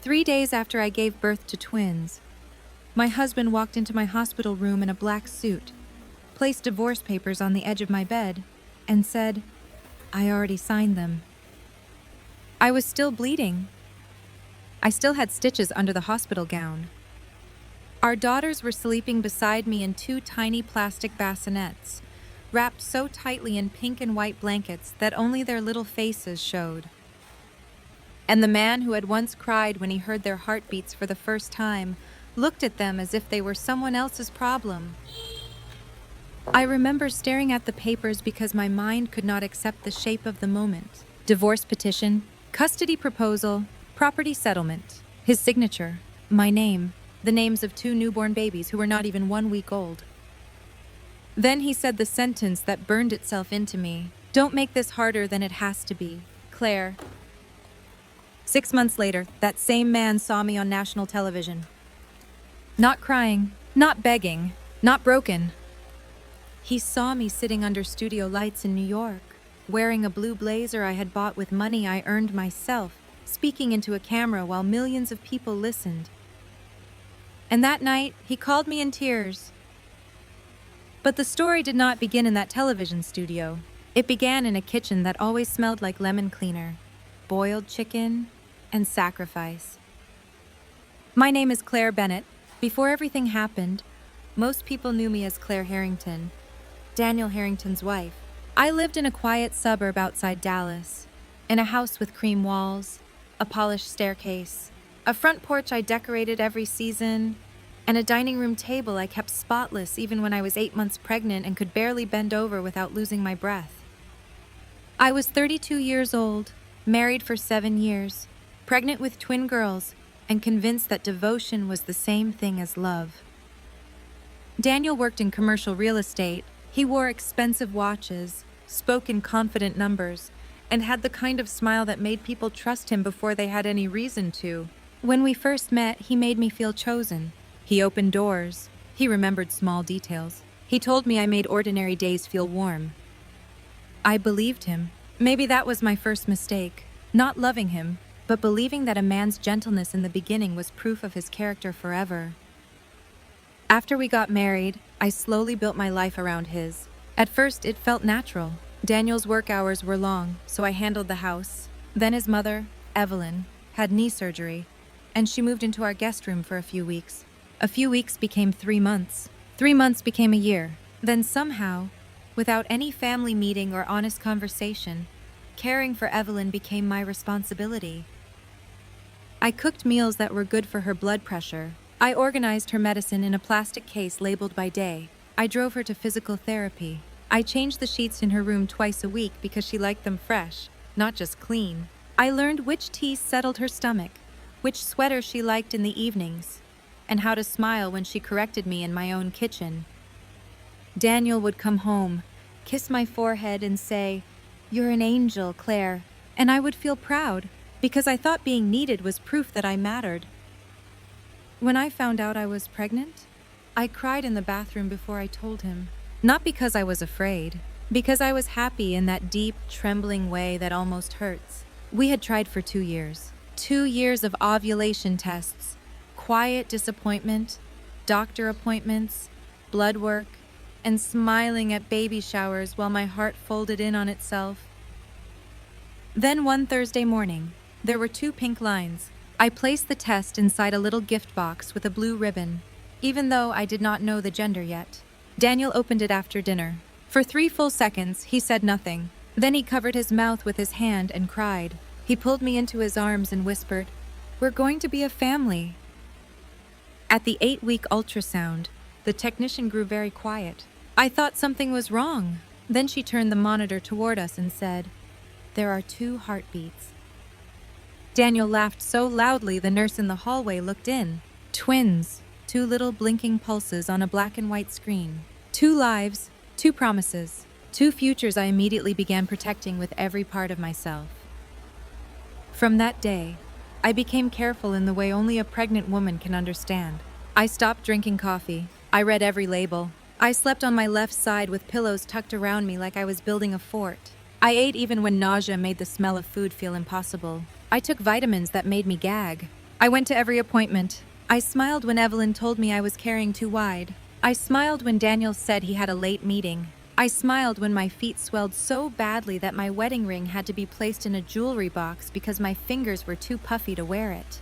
3 days after I gave birth to twins, my husband walked into my hospital room in a black suit, placed divorce papers on the edge of my bed, and said, "I already signed them." I was still bleeding. I still had stitches under the hospital gown. Our daughters were sleeping beside me in 2 tiny plastic bassinets, wrapped so tightly in pink and white blankets that only their little faces showed. And the man who had once cried when he heard their heartbeats for the first time looked at them as if they were someone else's problem. I remember staring at the papers because my mind could not accept the shape of the moment. Divorce petition, custody proposal, property settlement, his signature, my name, the names of 2 newborn babies who were not even 1 week old. Then he said the sentence that burned itself into me. "Don't make this harder than it has to be, Claire." 6 months later, that same man saw me on national television. Not crying, not begging, not broken. He saw me sitting under studio lights in New York, wearing a blue blazer I had bought with money I earned myself, speaking into a camera while millions of people listened. And that night, he called me in tears. But the story did not begin in that television studio. It began in a kitchen that always smelled like lemon cleaner, boiled chicken, and sacrifice. My name is Claire Bennett. Before everything happened, most people knew me as Claire Harrington, Daniel Harrington's wife. I lived in a quiet suburb outside Dallas, in a house with cream walls, a polished staircase, a front porch I decorated every season, and a dining room table I kept spotless even when I was 8 months pregnant and could barely bend over without losing my breath. I was 32 years old, married for 7 years, pregnant with twin girls, and convinced that devotion was the same thing as love. Daniel worked in commercial real estate. He wore expensive watches, spoke in confident numbers, and had the kind of smile that made people trust him before they had any reason to. When we first met, he made me feel chosen. He opened doors. He remembered small details. He told me I made ordinary days feel warm. I believed him. Maybe that was my first mistake. Not loving him, but believing that a man's gentleness in the beginning was proof of his character forever. After we got married, I slowly built my life around his. At first, it felt natural. Daniel's work hours were long, so I handled the house. Then his mother, Evelyn, had knee surgery, and she moved into our guest room for a few weeks. A few weeks became 3 months. 3 months became a year. Then somehow, without any family meeting or honest conversation, caring for Evelyn became my responsibility. I cooked meals that were good for her blood pressure. I organized her medicine in a plastic case labeled by day. I drove her to physical therapy. I changed the sheets in her room twice a week because she liked them fresh, not just clean. I learned which tea settled her stomach, which sweater she liked in the evenings, and how to smile when she corrected me in my own kitchen. Daniel would come home, kiss my forehead and say, "You're an angel, Claire," and I would feel proud because I thought being needed was proof that I mattered. When I found out I was pregnant, I cried in the bathroom before I told him. Not because I was afraid, because I was happy in that deep, trembling way that almost hurts. We had tried for 2 years. 2 years of ovulation tests, quiet disappointment, doctor appointments, blood work, and smiling at baby showers while my heart folded in on itself. Then one Thursday morning, there were 2 pink lines. I placed the test inside a little gift box with a blue ribbon, even though I did not know the gender yet. Daniel opened it after dinner. For 3 full seconds, he said nothing. Then he covered his mouth with his hand and cried. He pulled me into his arms and whispered, "We're going to be a family." At the 8-week ultrasound, the technician grew very quiet. I thought something was wrong. Then she turned the monitor toward us and said, "There are 2 heartbeats." Daniel laughed so loudly the nurse in the hallway looked in. Twins, 2 little blinking pulses on a black and white screen. 2 lives, 2 promises, 2 futures I immediately began protecting with every part of myself. From that day, I became careful in the way only a pregnant woman can understand. I stopped drinking coffee. I read every label. I slept on my left side with pillows tucked around me like I was building a fort. I ate even when nausea made the smell of food feel impossible. I took vitamins that made me gag. I went to every appointment. I smiled when Evelyn told me I was carrying too wide. I smiled when Daniel said he had a late meeting. I smiled when my feet swelled so badly that my wedding ring had to be placed in a jewelry box because my fingers were too puffy to wear it.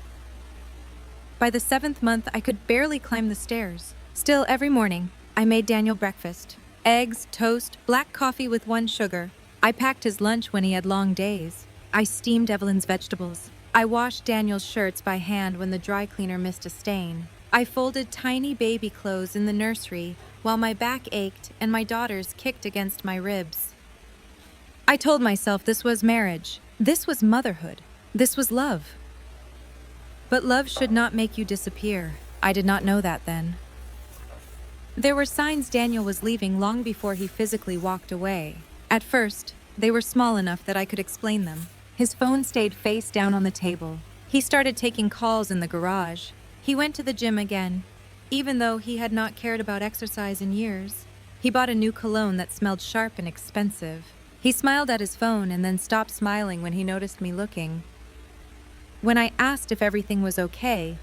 By the 7th month, I could barely climb the stairs. Still, every morning, I made Daniel breakfast. Eggs, toast, black coffee with 1 sugar. I packed his lunch when he had long days. I steamed Evelyn's vegetables. I washed Daniel's shirts by hand when the dry cleaner missed a stain. I folded tiny baby clothes in the nursery while my back ached and my daughters kicked against my ribs. I told myself this was marriage. This was motherhood. This was love. But love should not make you disappear. I did not know that then. There were signs Daniel was leaving long before he physically walked away. At first, they were small enough that I could explain them. His phone stayed face down on the table. He started taking calls in the garage. He went to the gym again, even though he had not cared about exercise in years. He bought a new cologne that smelled sharp and expensive. He smiled at his phone and then stopped smiling when he noticed me looking. When I asked if everything was okay,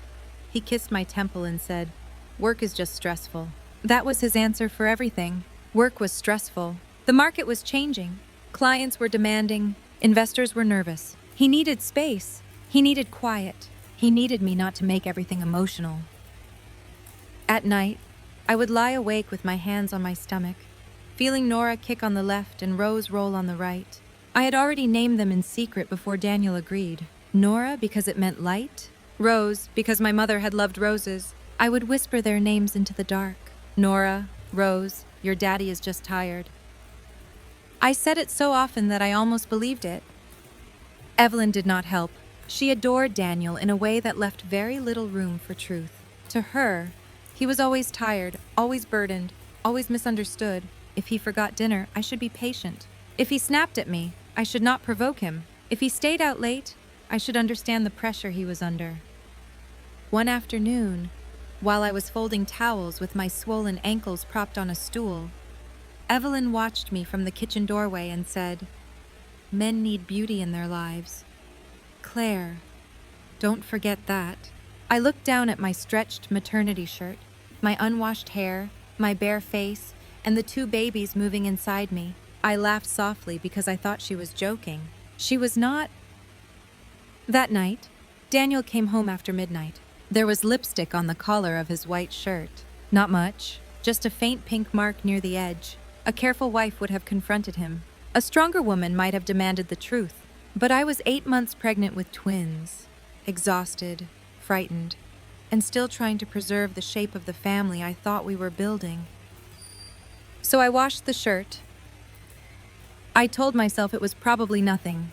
he kissed my temple and said, "Work is just stressful." That was his answer for everything. Work was stressful. The market was changing. Clients were demanding. Investors were nervous. He needed space. He needed quiet. He needed me not to make everything emotional. At night, I would lie awake with my hands on my stomach, feeling Nora kick on the left and Rose roll on the right. I had already named them in secret before Daniel agreed. Nora because it meant light, Rose because my mother had loved roses. I would whisper their names into the dark. Nora, Rose, your daddy is just tired. I said it so often that I almost believed it. Evelyn did not help. She adored Daniel in a way that left very little room for truth. To her, he was always tired, always burdened, always misunderstood. If he forgot dinner, I should be patient. If he snapped at me, I should not provoke him. If he stayed out late, I should understand the pressure he was under. One afternoon, while I was folding towels with my swollen ankles propped on a stool, Evelyn watched me from the kitchen doorway and said, "Men need beauty in their lives. Claire, don't forget that." I looked down at my stretched maternity shirt, my unwashed hair, my bare face, and the 2 babies moving inside me. I laughed softly because I thought she was joking. She was not. That night, Daniel came home after midnight. There was lipstick on the collar of his white shirt. Not much, just a faint pink mark near the edge. A careful wife would have confronted him. A stronger woman might have demanded the truth. But I was 8 months pregnant with twins, exhausted, frightened, and still trying to preserve the shape of the family I thought we were building. So I washed the shirt. I told myself it was probably nothing.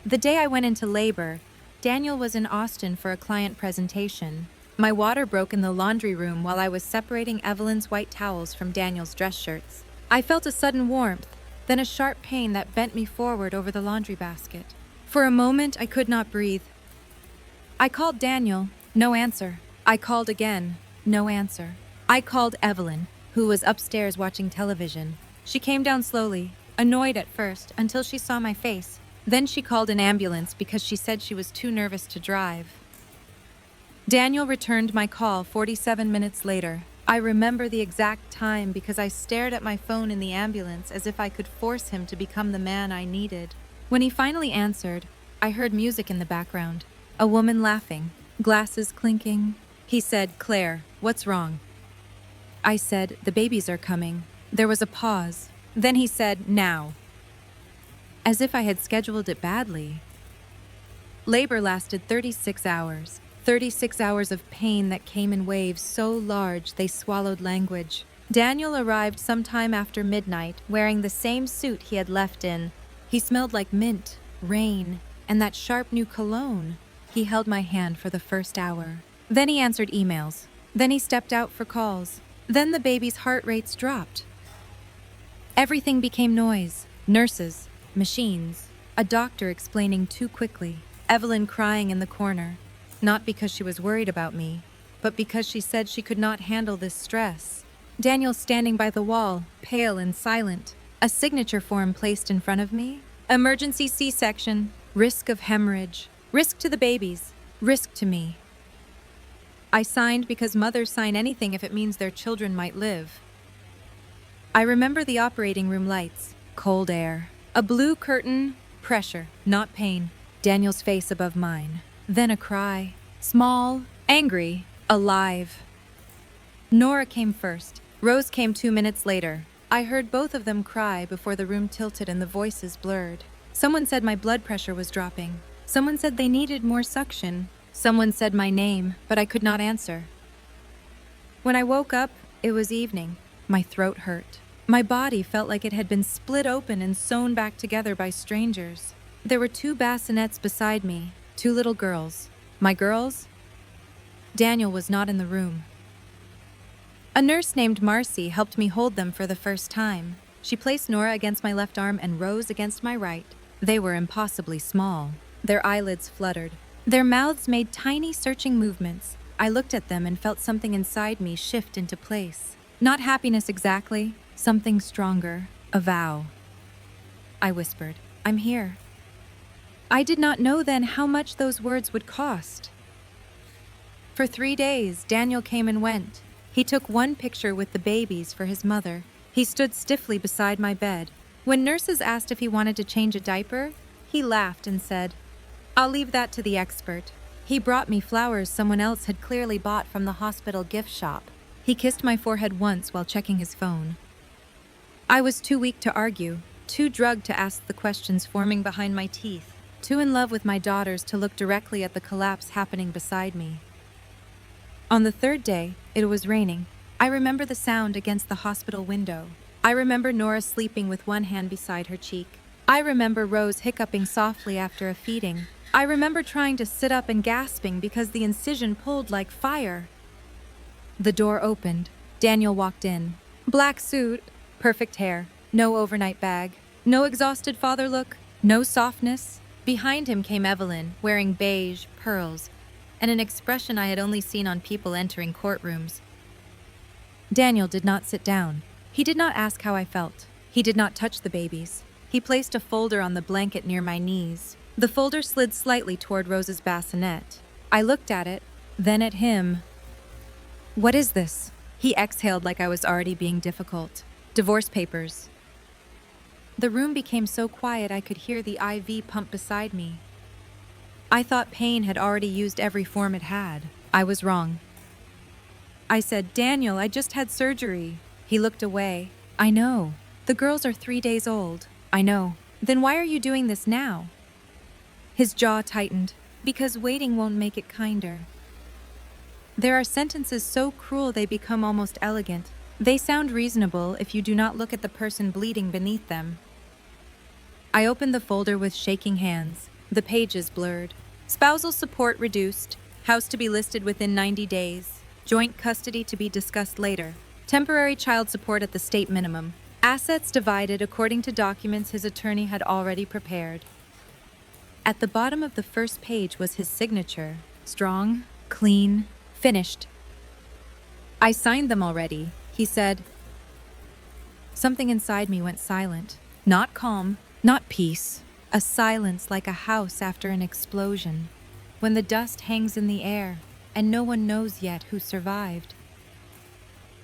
The day I went into labor, Daniel was in Austin for a client presentation. My water broke in the laundry room while I was separating Evelyn's white towels from Daniel's dress shirts. I felt a sudden warmth, then a sharp pain that bent me forward over the laundry basket. For a moment, I could not breathe. I called Daniel, no answer. I called again, no answer. I called Evelyn, who was upstairs watching television. She came down slowly, annoyed at first, until she saw my face. Then she called an ambulance because she said she was too nervous to drive. Daniel returned my call 47 minutes later. I remember the exact time because I stared at my phone in the ambulance as if I could force him to become the man I needed. When he finally answered, I heard music in the background. A woman laughing, glasses clinking. He said, "Claire, what's wrong?" I said, "The babies are coming." There was a pause. Then he said, "Now." As if I had scheduled it badly. Labor lasted 36 hours. 36 hours of pain that came in waves so large they swallowed language. Daniel arrived sometime after midnight, wearing the same suit he had left in. He smelled like mint, rain, and that sharp new cologne. He held my hand for the first hour. Then he answered emails. Then he stepped out for calls. Then the baby's heart rates dropped. Everything became noise. Nurses, machines, a doctor explaining too quickly, Evelyn crying in the corner. Not because she was worried about me, but because she said she could not handle this stress. Daniel standing by the wall, pale and silent. A signature form placed in front of me. Emergency C-section. Risk of hemorrhage. Risk to the babies. risk to me. I signed because mothers sign anything if it means their children might live. I remember the operating room lights, cold air, a blue curtain, pressure, not pain. Daniel's face above mine. Then a cry. Small, angry, alive. Nora came first. Rose came 2 minutes later. I heard both of them cry before the room tilted and the voices blurred. Someone said my blood pressure was dropping. Someone said they needed more suction. Someone said my name, but I could not answer. When I woke up, it was evening. My throat hurt. My body felt like it had been split open and sewn back together by strangers. There were 2 bassinets beside me, 2 little girls. My girls? Daniel was not in the room. A nurse named Marcy helped me hold them for the first time. She placed Nora against my left arm and Rose against my right. They were impossibly small. Their eyelids fluttered. Their mouths made tiny searching movements. I looked at them and felt something inside me shift into place. Not happiness exactly, something stronger, a vow. I whispered, "I'm here." I did not know then how much those words would cost. For 3 days, Daniel came and went. He took one picture with the babies for his mother. He stood stiffly beside my bed. When nurses asked if he wanted to change a diaper, he laughed and said, "I'll leave that to the expert." He brought me flowers someone else had clearly bought from the hospital gift shop. He kissed my forehead once while checking his phone. I was too weak to argue, too drugged to ask the questions forming behind my teeth, too in love with my daughters to look directly at the collapse happening beside me. On the 3rd day, it was raining. I remember the sound against the hospital window. I remember Nora sleeping with one hand beside her cheek. I remember Rose hiccuping softly after a feeding. I remember trying to sit up and gasping because the incision pulled like fire. The door opened. Daniel walked in. Black suit, perfect hair, no overnight bag, no exhausted father look, no softness. Behind him came Evelyn, wearing beige, pearls, and an expression I had only seen on people entering courtrooms. Daniel did not sit down. He did not ask how I felt. He did not touch the babies. He placed a folder on the blanket near my knees. The folder slid slightly toward Rose's bassinet. I looked at it, then at him. "What is this?" He exhaled like I was already being difficult. "Divorce papers." The room became so quiet I could hear the IV pump beside me. I thought pain had already used every form it had. I was wrong. I said, "Daniel, I just had surgery." He looked away. "I know. The girls are 3 days old." "I know. Then why are you doing this now?" His jaw tightened. "Because waiting won't make it kinder." There are sentences so cruel they become almost elegant. They sound reasonable if you do not look at the person bleeding beneath them. I opened the folder with shaking hands. The pages blurred. Spousal support reduced. House to be listed within 90 days. Joint custody to be discussed later. Temporary child support at the state minimum. Assets divided according to documents his attorney had already prepared. At the bottom of the first page was his signature. Strong, clean, finished. "I signed them already," he said. Something inside me went silent. Not calm, not peace. A silence like a house after an explosion, when the dust hangs in the air and no one knows yet who survived.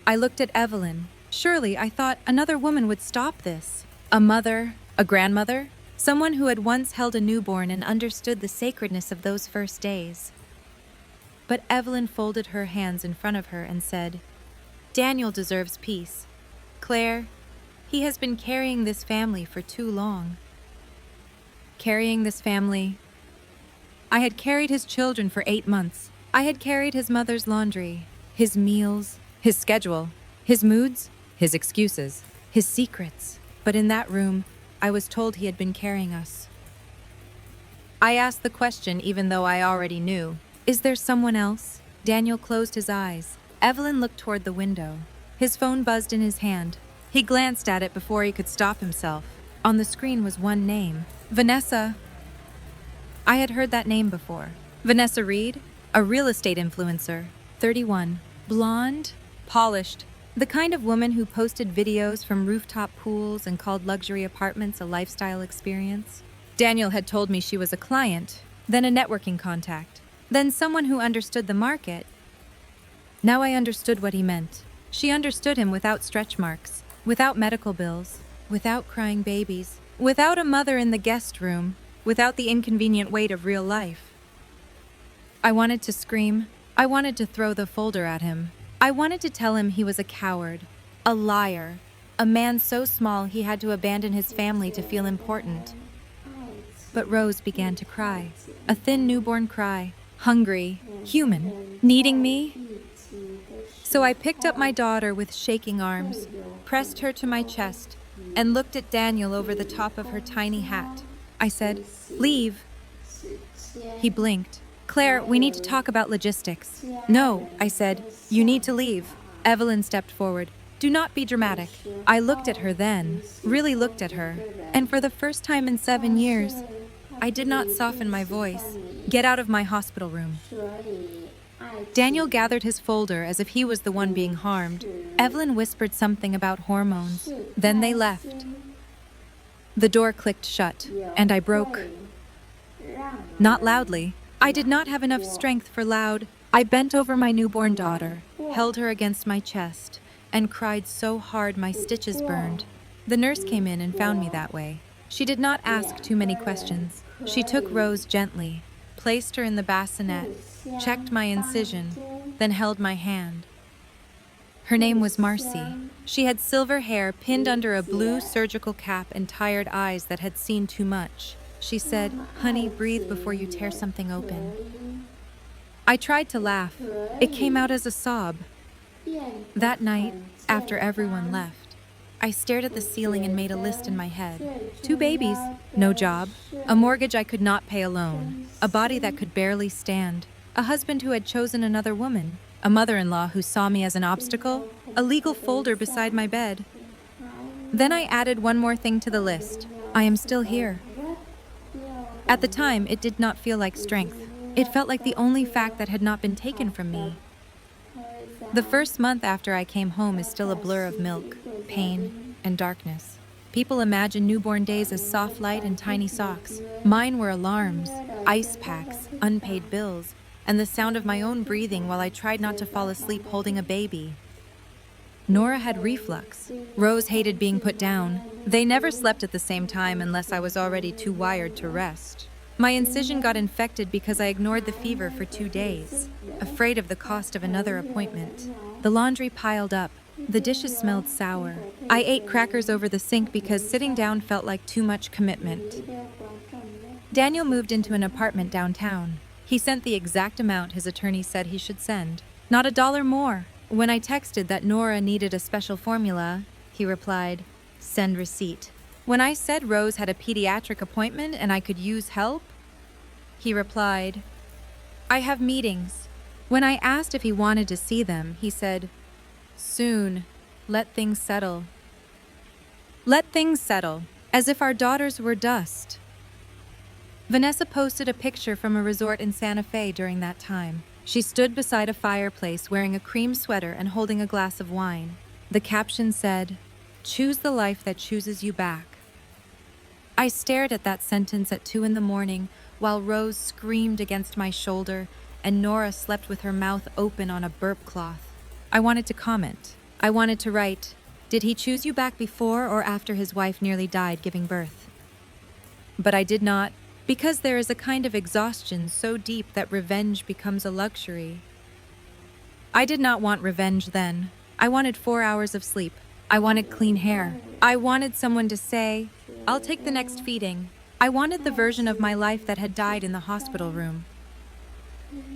I looked at Evelyn. Surely, I thought, another woman would stop this. A mother, a grandmother, someone who had once held a newborn and understood the sacredness of those first days. But Evelyn folded her hands in front of her and said, "Daniel deserves peace. Claire, he has been carrying this family for too long." Carrying this family. I had carried his children for 8 months. I had carried his mother's laundry, his meals, his schedule, his moods, his excuses, his secrets. But in that room, I was told he had been carrying us. I asked the question even though I already knew. "Is there someone else?" Daniel closed his eyes. Evelyn looked toward the window. His phone buzzed in his hand. He glanced at it before he could stop himself. On the screen was one name. Vanessa. I had heard that name before. Vanessa Reed, a real estate influencer, 31, blonde, polished, the kind of woman who posted videos from rooftop pools and called luxury apartments a lifestyle experience. Daniel had told me she was a client, then a networking contact, Then someone who understood the market. Now I understood what he meant. She understood him without stretch marks, without medical bills, without crying babies, without a mother in the guest room, without the inconvenient weight of real life. I wanted to scream. I wanted to throw the folder at him. I wanted to tell him he was a coward, a liar, a man so small he had to abandon his family to feel important. But Rose began to cry, a thin newborn cry, hungry, human, needing me. So I picked up my daughter with shaking arms, pressed her to my chest, and looked at Daniel over the top of her tiny hat. I said, "Leave." He blinked. "Claire, we need to talk about logistics." "No," I said, "you need to leave." Evelyn stepped forward. "Do not be dramatic." I looked at her then, really looked at her, and for the first time in 7 years, I did not soften my voice. "Get out of my hospital room." Daniel gathered his folder as if he was the one being harmed. Evelyn whispered something about hormones. Then they left. The door clicked shut, and I broke. Not loudly. I did not have enough strength for loud. I bent over my newborn daughter, held her against my chest, and cried so hard my stitches burned. The nurse came in and found me that way. She did not ask too many questions. She took Rose gently, placed her in the bassinet, checked my incision, then held my hand. Her name was Marcy. She had silver hair pinned under a blue surgical cap and tired eyes that had seen too much. She said, "Honey, breathe before you tear something open." I tried to laugh. It came out as a sob. That night, after everyone left, I stared at the ceiling and made a list in my head. 2 babies, no job, a mortgage I could not pay alone, a body that could barely stand, a husband who had chosen another woman, a mother-in-law who saw me as an obstacle, a legal folder beside my bed. Then I added one more thing to the list. I am still here. At the time, it did not feel like strength. It felt like the only fact that had not been taken from me. The first month after I came home is still a blur of milk, pain, and darkness. People imagine newborn days as soft light and tiny socks. Mine were alarms, ice packs, unpaid bills, and the sound of my own breathing while I tried not to fall asleep holding a baby. Nora had reflux. Rose hated being put down. They never slept at the same time unless I was already too wired to rest. My incision got infected because I ignored the fever for 2 days, afraid of the cost of another appointment. The laundry piled up. The dishes smelled sour. I ate crackers over the sink because sitting down felt like too much commitment. Daniel moved into an apartment downtown. He sent the exact amount his attorney said he should send. Not $1 more. When I texted that Nora needed a special formula, he replied, "Send receipt." When I said Rose had a pediatric appointment and I could use help, he replied, "I have meetings." When I asked if he wanted to see them, he said, "Soon. Let things settle." Let things settle, as if our daughters were dust. Vanessa posted a picture from a resort in Santa Fe during that time. She stood beside a fireplace wearing a cream sweater and holding a glass of wine. The caption said, "Choose the life that chooses you back." I stared at that sentence at 2 a.m. while Rose screamed against my shoulder and Nora slept with her mouth open on a burp cloth. I wanted to comment. I wanted to write, "Did he choose you back before or after his wife nearly died giving birth?" But I did not. Because there is a kind of exhaustion so deep that revenge becomes a luxury. I did not want revenge then. I wanted 4 hours of sleep. I wanted clean hair. I wanted someone to say, "I'll take the next feeding." I wanted the version of my life that had died in the hospital room.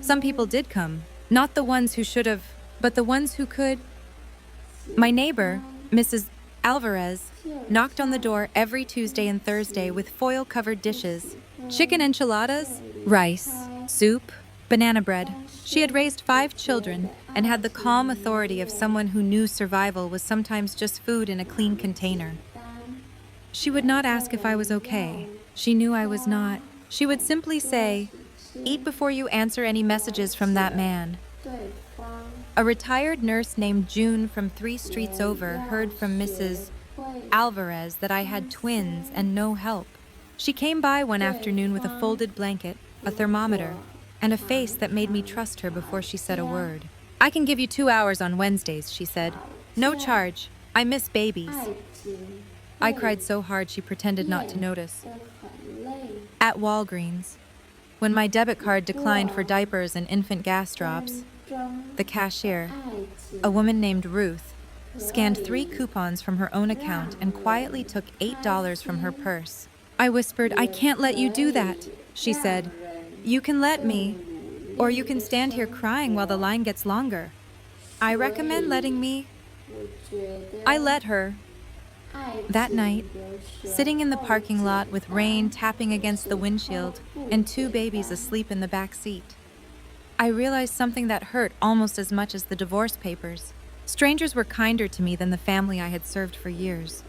Some people did come, not the ones who should have, but the ones who could. My neighbor, Mrs. Alvarez, knocked on the door every Tuesday and Thursday with foil-covered dishes. Chicken enchiladas, rice, soup, banana bread. She had raised 5 children and had the calm authority of someone who knew survival was sometimes just food in a clean container. She would not ask if I was okay. She knew I was not. She would simply say, "Eat before you answer any messages from that man." A retired nurse named June from 3 streets over heard from Mrs. Alvarez that I had twins and no help. She came by one afternoon with a folded blanket, a thermometer, and a face that made me trust her before she said a word. "I can give you 2 hours on Wednesdays," she said. "No charge. I miss babies." I cried so hard she pretended not to notice. At Walgreens, when my debit card declined for diapers and infant gas drops, the cashier, a woman named Ruth, scanned 3 coupons from her own account and quietly took $8 from her purse. I whispered, "I can't let you do that," she said. "You can let me, or you can stand here crying while the line gets longer. I recommend letting me." I let her. That night, sitting in the parking lot with rain tapping against the windshield and 2 babies asleep in the back seat, I realized something that hurt almost as much as the divorce papers. Strangers were kinder to me than the family I had served for years.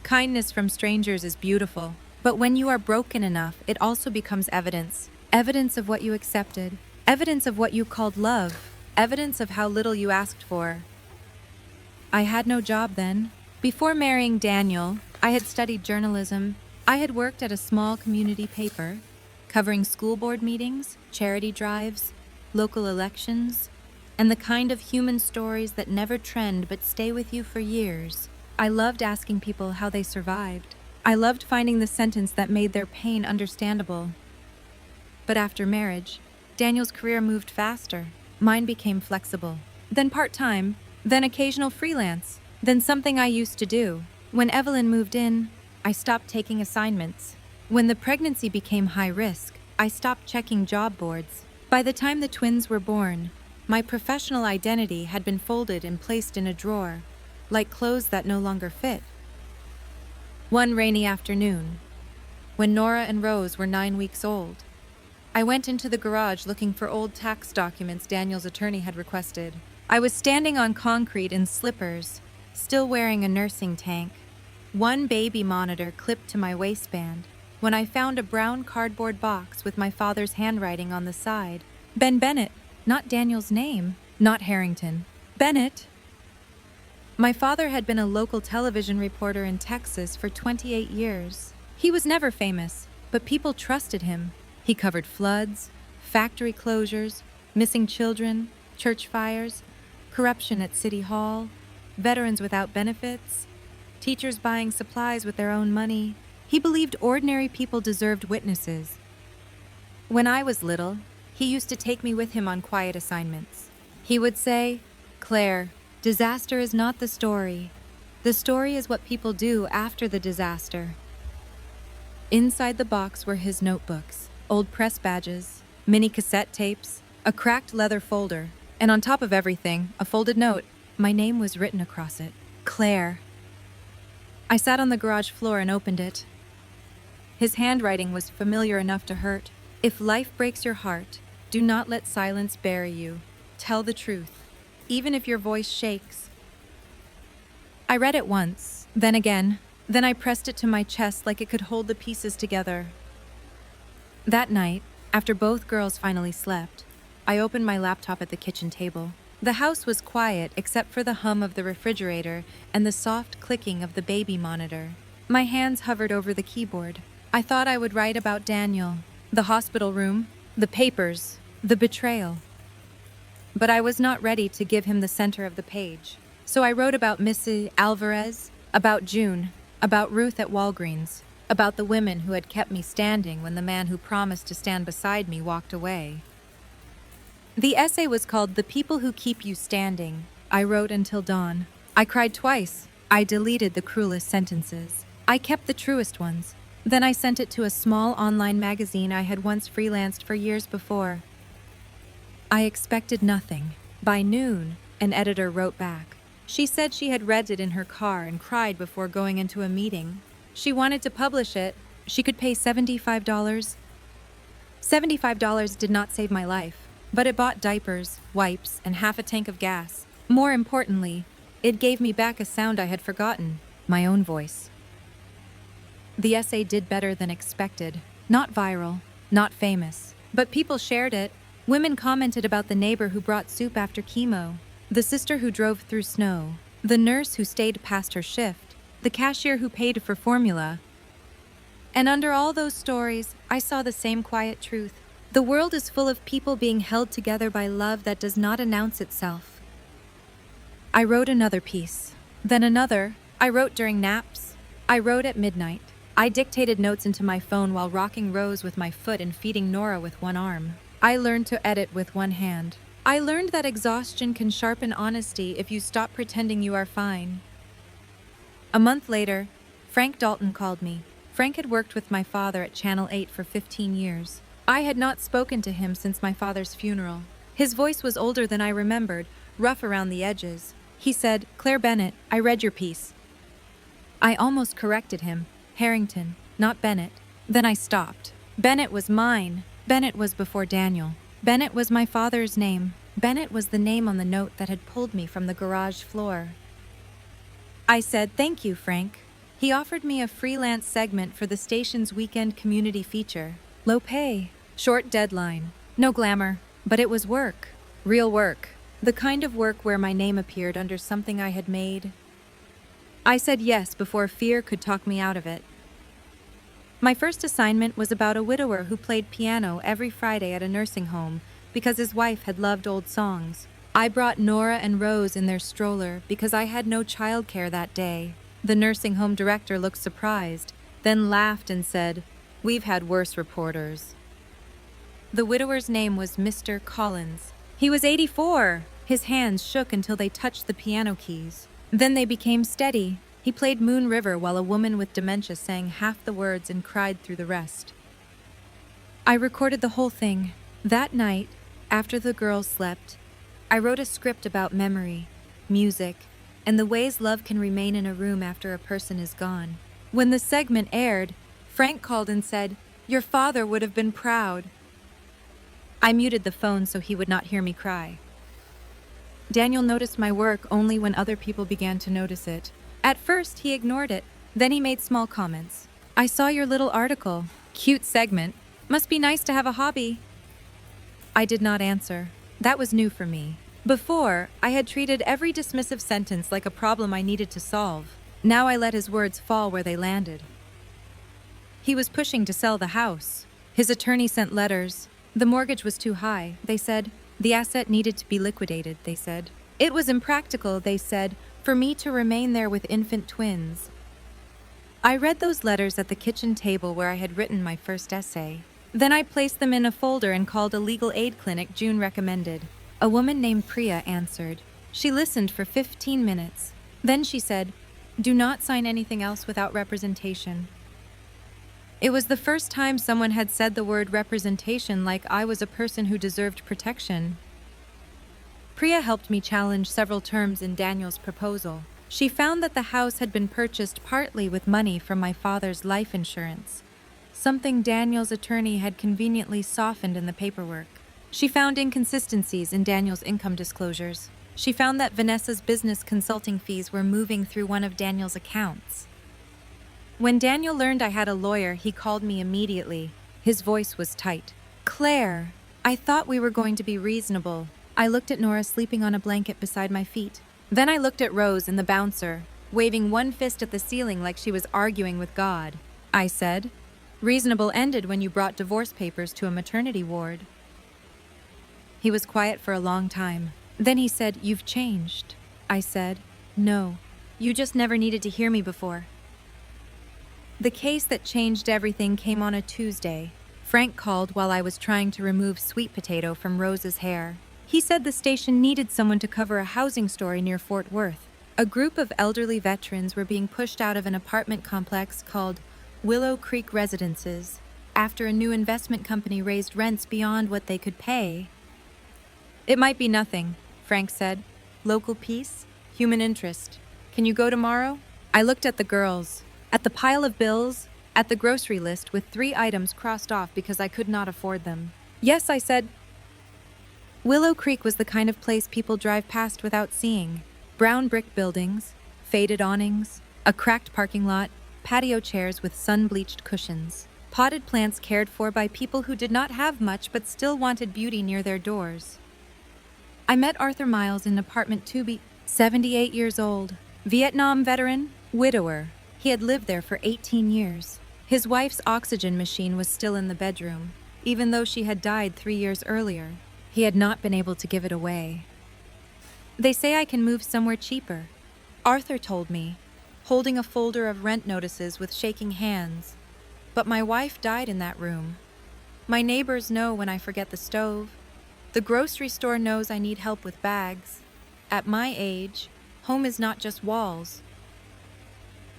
Kindness from strangers is beautiful, but when you are broken enough, it also becomes evidence. Evidence of what you accepted, evidence of what you called love, evidence of how little you asked for. I had no job then. Before marrying Daniel, I had studied journalism. I had worked at a small community paper, covering school board meetings, charity drives, local elections, and the kind of human stories that never trend but stay with you for years. I loved asking people how they survived. I loved finding the sentence that made their pain understandable. But after marriage, Daniel's career moved faster. Mine became flexible. Then part-time, then occasional freelance, then something I used to do. When Evelyn moved in, I stopped taking assignments. When the pregnancy became high risk, I stopped checking job boards. By the time the twins were born, my professional identity had been folded and placed in a drawer, like clothes that no longer fit. One rainy afternoon, when Nora and Rose were 9 weeks old, I went into the garage looking for old tax documents Daniel's attorney had requested. I was standing on concrete in slippers, still wearing a nursing tank, one baby monitor clipped to my waistband, when I found a brown cardboard box with my father's handwriting on the side. Ben Bennett, not Daniel's name, not Harrington. Bennett. My father had been a local television reporter in Texas for 28 years. He was never famous, but people trusted him. He covered floods, factory closures, missing children, church fires, corruption at City Hall, veterans without benefits, teachers buying supplies with their own money. He believed ordinary people deserved witnesses. When I was little, he used to take me with him on quiet assignments. He would say, "Claire, disaster is not the story. The story is what people do after the disaster." Inside the box were his notebooks, old press badges, mini cassette tapes, a cracked leather folder, and on top of everything, a folded note. My name was written across it. Claire. I sat on the garage floor and opened it. His handwriting was familiar enough to hurt. "If life breaks your heart, do not let silence bury you. Tell the truth, even if your voice shakes." I read it once, then again, then I pressed it to my chest like it could hold the pieces together. That night, after both girls finally slept, I opened my laptop at the kitchen table. The house was quiet except for the hum of the refrigerator and the soft clicking of the baby monitor. My hands hovered over the keyboard. I thought I would write about Daniel, the hospital room, the papers, the betrayal. But I was not ready to give him the center of the page. So I wrote about Mrs. Alvarez, about June, about Ruth at Walgreens, about the women who had kept me standing when the man who promised to stand beside me walked away. The essay was called "The People Who Keep You Standing." I wrote until dawn. I cried twice. I deleted the cruelest sentences. I kept the truest ones. Then I sent it to a small online magazine I had once freelanced for years before. I expected nothing. By noon, an editor wrote back. She said she had read it in her car and cried before going into a meeting. She wanted to publish it. She could pay $75. $75 did not save my life, but it bought diapers, wipes, and half a tank of gas. More importantly, it gave me back a sound I had forgotten, my own voice. The essay did better than expected. Not viral, not famous, but people shared it. Women commented about the neighbor who brought soup after chemo, the sister who drove through snow, the nurse who stayed past her shift, the cashier who paid for formula. And under all those stories, I saw the same quiet truth. The world is full of people being held together by love that does not announce itself. I wrote another piece. Then another. I wrote during naps. I wrote at midnight. I dictated notes into my phone while rocking Rose with my foot and feeding Nora with one arm. I learned to edit with one hand. I learned that exhaustion can sharpen honesty if you stop pretending you are fine. A month later, Frank Dalton called me. Frank had worked with my father at Channel 8 for 15 years. I had not spoken to him since my father's funeral. His voice was older than I remembered, rough around the edges. He said, "Claire Bennett, I read your piece." I almost corrected him. Harrington, not Bennett. Then I stopped. Bennett was mine. Bennett was before Daniel. Bennett was my father's name. Bennett was the name on the note that had pulled me from the garage floor. I said, "Thank you, Frank." He offered me a freelance segment for the station's weekend community feature. Low pay, short deadline, no glamour, but it was work. Real work. The kind of work where my name appeared under something I had made. I said yes before fear could talk me out of it. My first assignment was about a widower who played piano every Friday at a nursing home because his wife had loved old songs. I brought Nora and Rose in their stroller because I had no childcare that day. The nursing home director looked surprised, then laughed and said, "We've had worse reporters." The widower's name was Mr. Collins. He was 84. His hands shook until they touched the piano keys. Then they became steady. He played Moon River while a woman with dementia sang half the words and cried through the rest. I recorded the whole thing. That night, after the girls slept, I wrote a script about memory, music, and the ways love can remain in a room after a person is gone. When the segment aired, Frank called and said, "Your father would have been proud." I muted the phone so he would not hear me cry. Daniel noticed my work only when other people began to notice it. At first, he ignored it. Then he made small comments. "I saw your little article. Cute segment. Must be nice to have a hobby." I did not answer. That was new for me. Before, I had treated every dismissive sentence like a problem I needed to solve. Now I let his words fall where they landed. He was pushing to sell the house. His attorney sent letters. The mortgage was too high, they said. The asset needed to be liquidated, they said. It was impractical, they said, for me to remain there with infant twins. I read those letters at the kitchen table where I had written my first essay. Then I placed them in a folder and called a legal aid clinic June recommended. A woman named Priya answered. She listened for 15 minutes. Then she said, "Do not sign anything else without representation." It was the first time someone had said the word representation like I was a person who deserved protection. Priya helped me challenge several terms in Daniel's proposal. She found that the house had been purchased partly with money from my father's life insurance, something Daniel's attorney had conveniently softened in the paperwork. She found inconsistencies in Daniel's income disclosures. She found that Vanessa's business consulting fees were moving through one of Daniel's accounts. When Daniel learned I had a lawyer, he called me immediately. His voice was tight. "Claire, I thought we were going to be reasonable." I looked at Nora sleeping on a blanket beside my feet. Then I looked at Rose and the bouncer, waving one fist at the ceiling like she was arguing with God. I said, "Reasonable ended when you brought divorce papers to a maternity ward." He was quiet for a long time. Then he said, "You've changed." I said, "No, you just never needed to hear me before." The case that changed everything came on a Tuesday. Frank called while I was trying to remove sweet potato from Rose's hair. He said the station needed someone to cover a housing story near Fort Worth. A group of elderly veterans were being pushed out of an apartment complex called Willow Creek Residences after a new investment company raised rents beyond what they could pay. "It might be nothing," Frank said. "Local peace, human interest. Can you go tomorrow?" I looked at the girls, at the pile of bills, at the grocery list with 3 items crossed off because I could not afford them. "Yes," I said. Willow Creek was the kind of place people drive past without seeing. Brown brick buildings, faded awnings, a cracked parking lot, patio chairs with sun-bleached cushions, potted plants cared for by people who did not have much but still wanted beauty near their doors. I met Arthur Miles in apartment 2B, 78 years old, Vietnam veteran, widower. He had lived there for 18 years. His wife's oxygen machine was still in the bedroom. even though she had died 3 years earlier. He had not been able to give it away. They say I can move somewhere cheaper. Arthur told me, holding a folder of rent notices with shaking hands. But my wife died in that room. My neighbors know when I forget the stove. The grocery store knows I need help with bags. At my age, home is not just walls.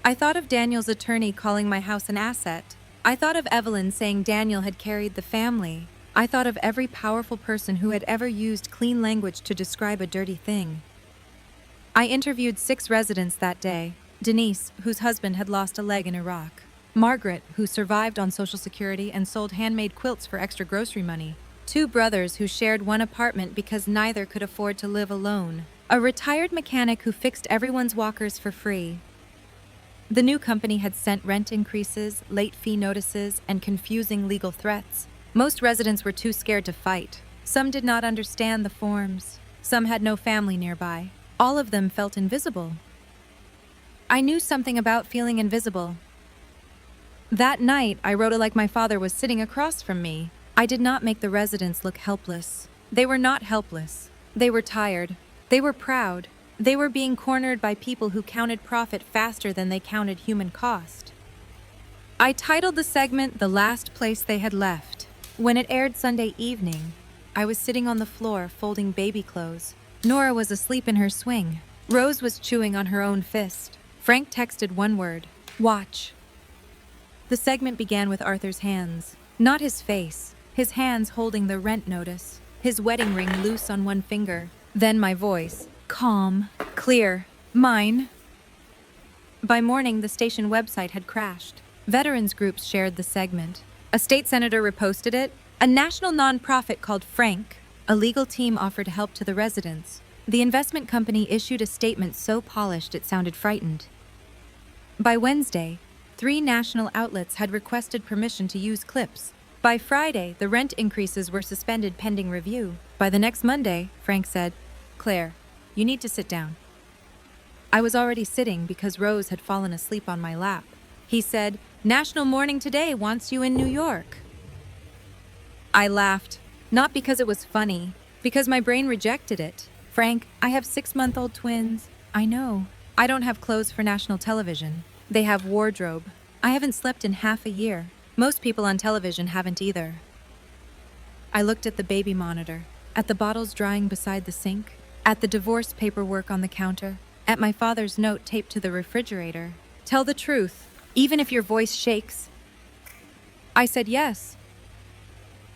I thought of Daniel's attorney calling my house an asset. I thought of Evelyn saying Daniel had carried the family. I thought of every powerful person who had ever used clean language to describe a dirty thing. I interviewed 6 residents that day. Denise, whose husband had lost a leg in Iraq. Margaret, who survived on Social Security and sold handmade quilts for extra grocery money. 2 brothers who shared one apartment because neither could afford to live alone. A retired mechanic who fixed everyone's walkers for free. The new company had sent rent increases, late fee notices, and confusing legal threats. Most residents were too scared to fight. Some did not understand the forms. Some had no family nearby. All of them felt invisible. I knew something about feeling invisible. That night, I wrote it like my father was sitting across from me. I did not make the residents look helpless. They were not helpless. They were tired. They were proud. They were being cornered by people who counted profit faster than they counted human cost. I titled the segment "The Last Place They Had Left." When it aired Sunday evening, I was sitting on the floor folding baby clothes. Nora was asleep in her swing. Rose was chewing on her own fist. Frank texted one word: "Watch." The segment began with Arthur's hands, not his face, his hands holding the rent notice, his wedding ring loose on one finger. Then my voice, calm, clear, mine. By morning, the station website had crashed. Veterans groups shared the segment. A state senator reposted it. A national nonprofit called Frank, a legal team, offered help to the residents. The investment company issued a statement so polished it sounded frightened. By Wednesday, 3 national outlets had requested permission to use clips. By Friday, the rent increases were suspended pending review. By the next Monday, Frank said, "Claire, you need to sit down." I was already sitting because Rose had fallen asleep on my lap. He said, "National Morning Today wants you in New York." I laughed, not because it was funny, because my brain rejected it. "Frank, I have 6-month-old twins. I know. I don't have clothes for national television. They have wardrobe. I haven't slept in half a year. Most people on television haven't either." I looked at the baby monitor, at the bottles drying beside the sink, at the divorce paperwork on the counter, at my father's note taped to the refrigerator. "Tell the truth, even if your voice shakes." I said yes.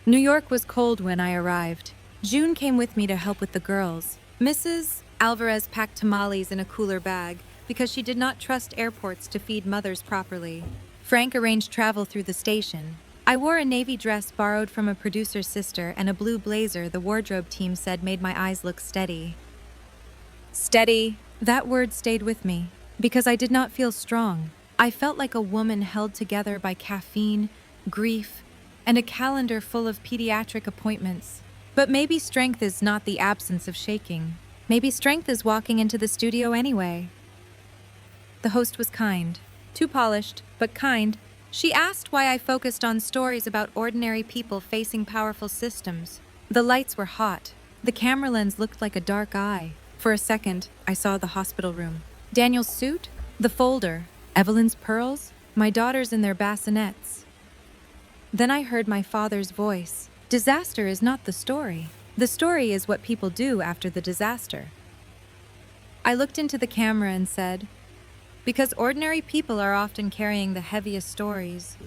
New York was cold when I arrived. June came with me to help with the girls. Mrs. Alvarez packed tamales in a cooler bag because she did not trust airports to feed mothers properly. Frank arranged travel through the station. I wore a navy dress borrowed from a producer's sister and a blue blazer the wardrobe team said made my eyes look steady. Steady, that word stayed with me because I did not feel strong. I felt like a woman held together by caffeine, grief, and a calendar full of pediatric appointments. But maybe strength is not the absence of shaking. Maybe strength is walking into the studio anyway. The host was kind. Too polished, but kind. She asked why I focused on stories about ordinary people facing powerful systems. The lights were hot. The camera lens looked like a dark eye. For a second, I saw the hospital room. Daniel's suit, the folder, Evelyn's pearls, my daughters in their bassinets. Then I heard my father's voice. Disaster is not the story. The story is what people do after the disaster. I looked into the camera and said, "Because ordinary people are often carrying the heaviest stories,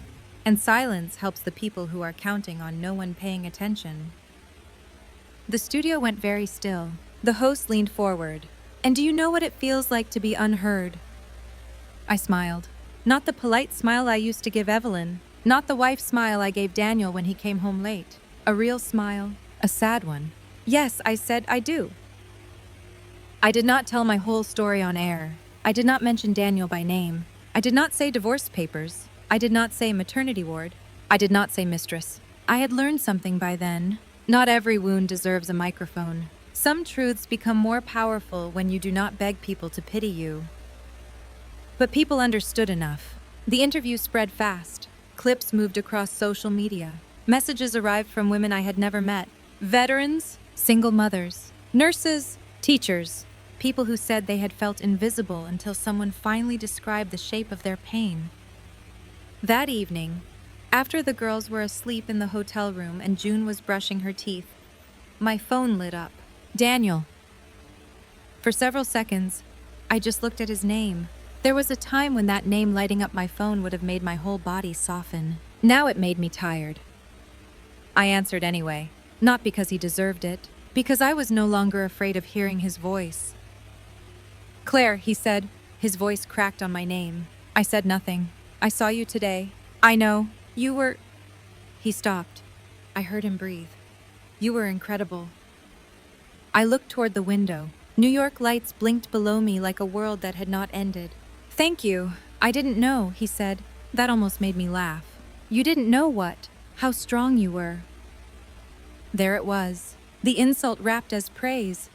and silence helps the people who are counting on no one paying attention." The studio went very still. The host leaned forward. "And do you know what it feels like to be unheard?" I smiled. Not the polite smile I used to give Evelyn. Not the wife smile I gave Daniel when he came home late. A real smile. A sad one. "Yes," I said, "I do." I did not tell my whole story on air. I did not mention Daniel by name. I did not say divorce papers. I did not say maternity ward. I did not say mistress. I had learned something by then. Not every wound deserves a microphone. Some truths become more powerful when you do not beg people to pity you. But people understood enough. The interview spread fast. Clips moved across social media. Messages arrived from women I had never met. Veterans, single mothers, nurses, teachers, people who said they had felt invisible until someone finally described the shape of their pain. That evening, after the girls were asleep in the hotel room and June was brushing her teeth, my phone lit up. Daniel. For several seconds, I just looked at his name. There was a time when that name lighting up my phone would have made my whole body soften. Now it made me tired. I answered anyway, not because he deserved it, because I was no longer afraid of hearing his voice. Claire, he said. His voice cracked on my name. I said nothing. I saw you today. I know. You were... He stopped. I heard him breathe. You were incredible. I looked toward the window. New York lights blinked below me like a world that had not ended. Thank you. I didn't know, he said. That almost made me laugh. You didn't know what? How strong you were. There it was. The insult wrapped as praise.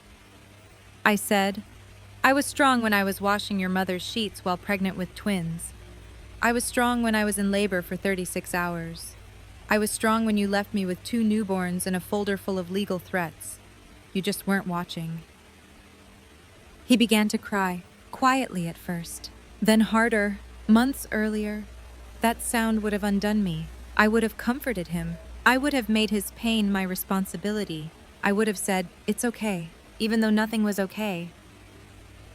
I said, I was strong when I was washing your mother's sheets while pregnant with twins. I was strong when I was in labor for 36 hours. I was strong when you left me with 2 newborns and a folder full of legal threats. You just weren't watching. He began to cry, quietly at first, then harder. Months earlier, that sound would have undone me. I would have comforted him. I would have made his pain my responsibility. I would have said, it's okay, even though nothing was okay.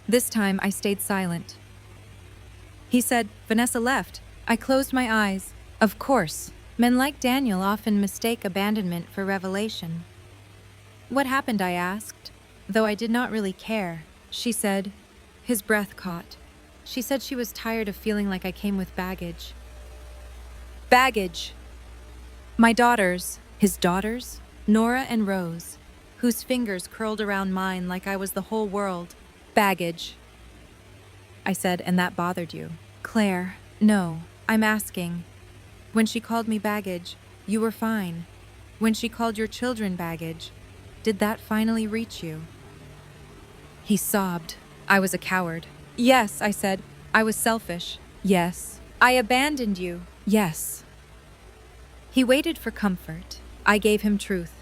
This time, I stayed silent. He said, Vanessa left. I closed my eyes. Of course, men like Daniel often mistake abandonment for revelation. What happened, I asked, though I did not really care. She said, his breath caught. She said she was tired of feeling like I came with baggage. Baggage. My daughters, his daughters, Nora and Rose, whose fingers curled around mine like I was the whole world. Baggage. I said, and that bothered you. Claire, no, I'm asking. When she called me baggage, you were fine. When she called your children baggage, did that finally reach you? He sobbed. I was a coward. Yes, I said. I was selfish. Yes. I abandoned you. Yes. He waited for comfort. I gave him truth.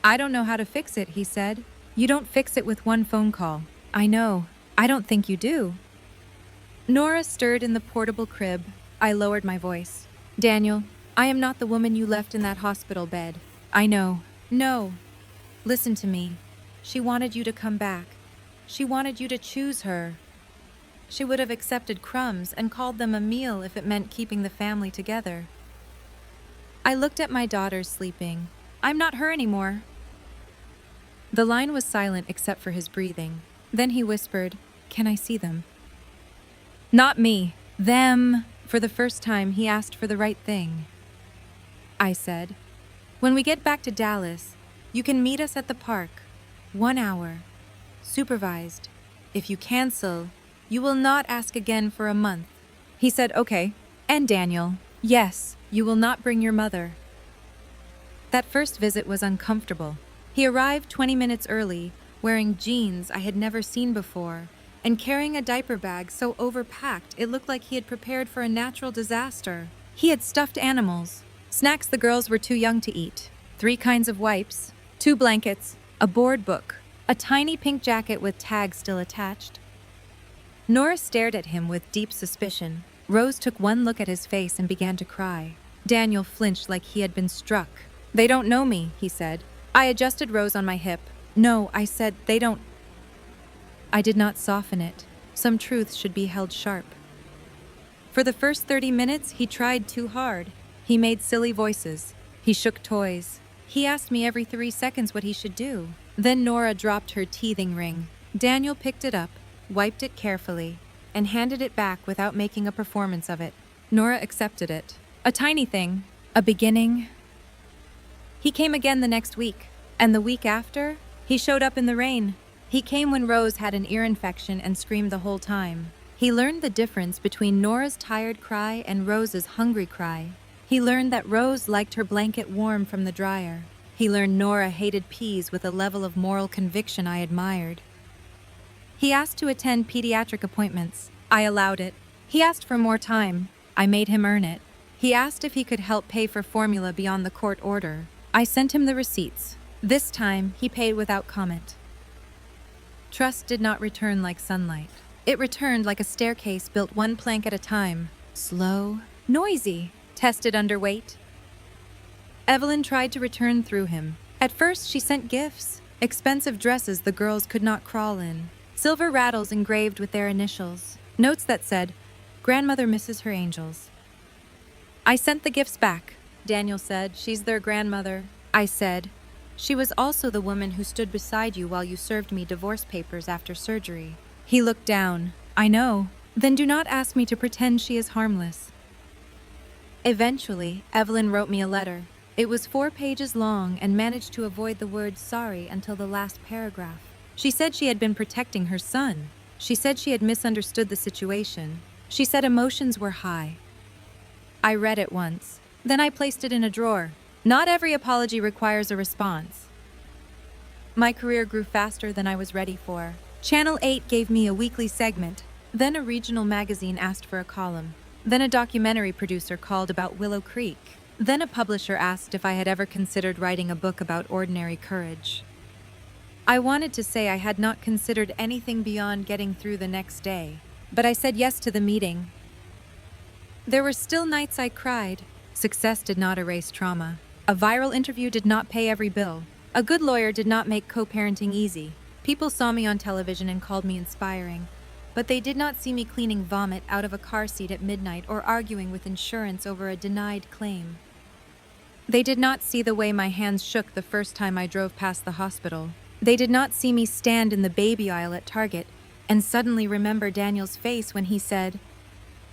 I don't know how to fix it, he said. You don't fix it with one phone call. I know. I don't think you do. Nora stirred in the portable crib. I lowered my voice. Daniel, I am not the woman you left in that hospital bed. I know. No. Listen to me. She wanted you to come back. She wanted you to choose her. She would have accepted crumbs and called them a meal if it meant keeping the family together. I looked at my daughters sleeping. I'm not her anymore. The line was silent except for his breathing. Then he whispered, Can I see them? Not me. Them. For the first time, he asked for the right thing. I said, When we get back to Dallas, you can meet us at the park. 1 hour. Supervised. If you cancel, you will not ask again for a month. He said, Okay. And Daniel, yes, you will not bring your mother. That first visit was uncomfortable. He arrived 20 minutes early, wearing jeans I had never seen before, and carrying a diaper bag so overpacked it looked like he had prepared for a natural disaster. He had stuffed animals, snacks the girls were too young to eat, 3 kinds of wipes, 2 blankets, a board book, a tiny pink jacket with tags still attached. Nora stared at him with deep suspicion. Rose took one look at his face and began to cry. Daniel flinched like he had been struck. They don't know me, he said. I adjusted Rose on my hip. No, I said, they don't. I did not soften it. Some truths should be held sharp. For the first 30 minutes, he tried too hard. He made silly voices. He shook toys. He asked me every 3 seconds what he should do. Then Nora dropped her teething ring. Daniel picked it up, wiped it carefully, and handed it back without making a performance of it. Nora accepted it. A tiny thing. A beginning. He came again the next week, and the week after, he showed up in the rain. He came when Rose had an ear infection and screamed the whole time. He learned the difference between Nora's tired cry and Rose's hungry cry. He learned that Rose liked her blanket warm from the dryer. He learned Nora hated peas with a level of moral conviction I admired. He asked to attend pediatric appointments. I allowed it. He asked for more time. I made him earn it. He asked if he could help pay for formula beyond the court order. I sent him the receipts. This time, he paid without comment. Trust did not return like sunlight. It returned like a staircase built one plank at a time. Slow, noisy, tested under weight. Evelyn tried to return through him. At first, she sent gifts, expensive dresses the girls could not crawl in, silver rattles engraved with their initials, notes that said, "Grandmother misses her angels." I sent the gifts back. Daniel said, "She's their grandmother." I said, "She was also the woman who stood beside you while you served me divorce papers after surgery." He looked down. "I know. Then do not ask me to pretend she is harmless." Eventually, Evelyn wrote me a letter. It was 4 pages long and managed to avoid the word sorry until the last paragraph. She said she had been protecting her son. She said she had misunderstood the situation. She said emotions were high. I read it once. Then I placed it in a drawer. Not every apology requires a response. My career grew faster than I was ready for. Channel 8 gave me a weekly segment. Then a regional magazine asked for a column. Then a documentary producer called about Willow Creek. Then a publisher asked if I had ever considered writing a book about ordinary courage. I wanted to say I had not considered anything beyond getting through the next day, but I said yes to the meeting. There were still nights I cried. Success did not erase trauma. A viral interview did not pay every bill. A good lawyer did not make co-parenting easy. People saw me on television and called me inspiring, but they did not see me cleaning vomit out of a car seat at midnight or arguing with insurance over a denied claim. They did not see the way my hands shook the first time I drove past the hospital. They did not see me stand in the baby aisle at Target and suddenly remember Daniel's face when he said,